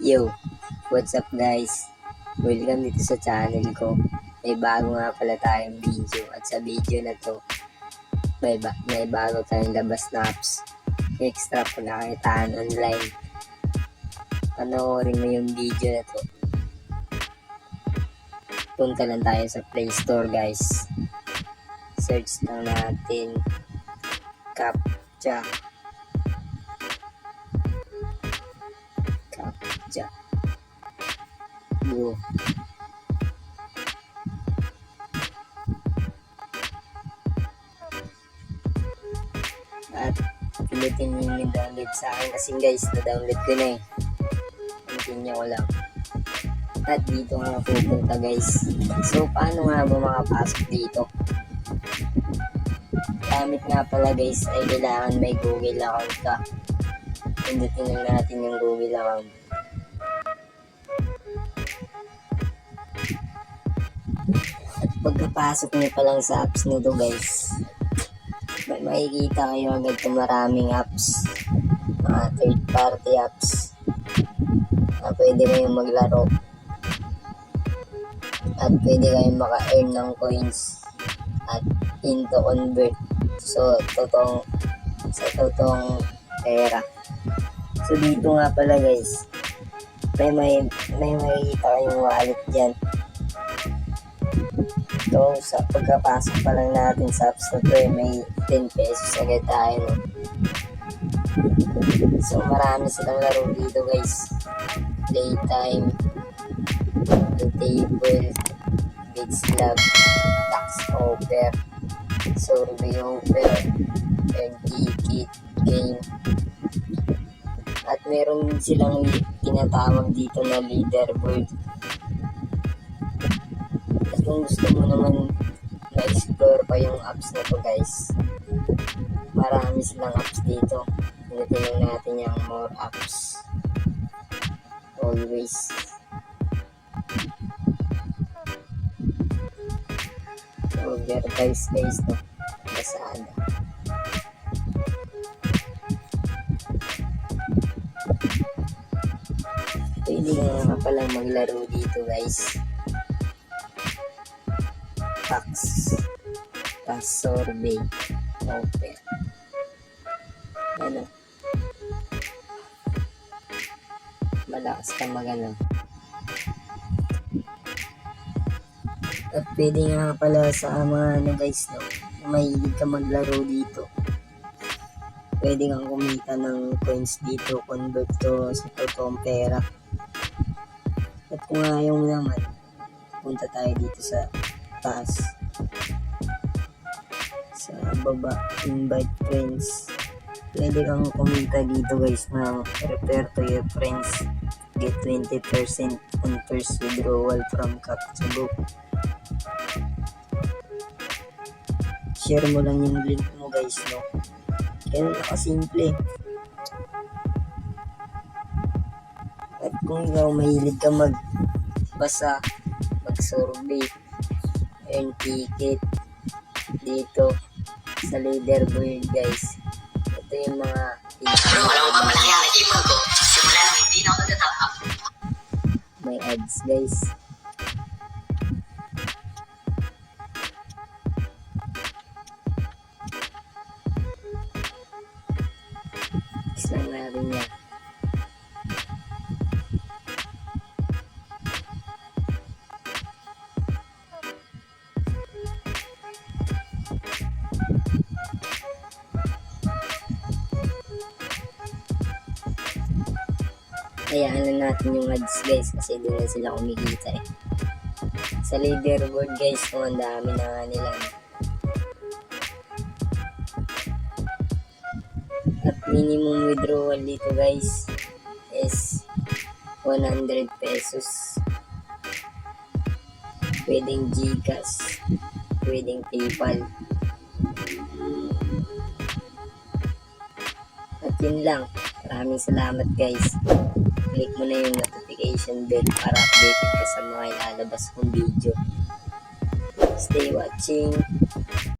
Yo, what's up guys? Welcome dito sa channel ko. May bago nga pala tayong video at sa video na to may bago tayong labas na apps. Extra pagkakitaan online. Panoorin mo yung video na to. Punta lang tayo sa Play Store guys. Search lang natin CAPTCHA. Go. At pilitin nyo yung download sa akin kasi guys, na-download ko na eh. Continue ko lang. At dito nga pupunta guys. So paano nga ba makapasok dito? Gamit nga pala guys ay kailangan may Google account ka. Pindutin lang natin yung Google account. At pagkapasok nyo pa lang sa apps nito guys, may makikita kayo agad na maraming apps, mga third party apps na pwede kayong maglaro at pwede kayong maka-earn ng coins at into convert sa totoong pera. So dito nga pala guys, may makikita kayong wallet dyan. So sa pagkapasok pa lang natin sa apps na to, may 10 pesos agad tayo, no? So marami silang laro dito guys. Playtime, the table, beach club, tax offer, survey offer, earn ticket, game. At meron silang tinatawag dito na leaderboard. At kung gusto mo naman na-explore pa yung apps na to guys, marami silang apps dito. Pinutin natin yung more apps. Always. So, advertise guys, no? Basada. Pwede nga palang maglaro dito guys. Tax survey offer. Ano? Malakas ka magano. At pwede nga pala sa mga ano guys, no? Mahilig ka maglaro dito. Pwede kang kumita ng coins dito, convert to sa totoong pera. At kung ayaw mo naman, punta tayo dito sa taas. Sa baba, invite friends. Pwede kang kumita dito guys ng refer to your friends. Get 20% on first withdrawal from CAPTCHA book. Share mo lang yung link mo guys, no? Kaya nakasimple. At kung ikaw mahilig ka magbasa, mag-survey, earn ticket dito sa leaderboard guys. Ito yung mga Bro, alam mo ba malaki ang email ko? Simula nang hindi na ako nag-top up. may ads guys. Isang natin yan. Hayaan lang natin yung ads guys kasi doon na sila kumikita eh. Sa leaderboard guys, kung ang dami na nga nila. At minimum withdrawal dito guys is 100 pesos. Pwedeng GCash, pwedeng PayPal. At yun lang. Maraming salamat guys. Click mo na yung notification bell para updated ka sa mga ilalabas kong video. Stay watching.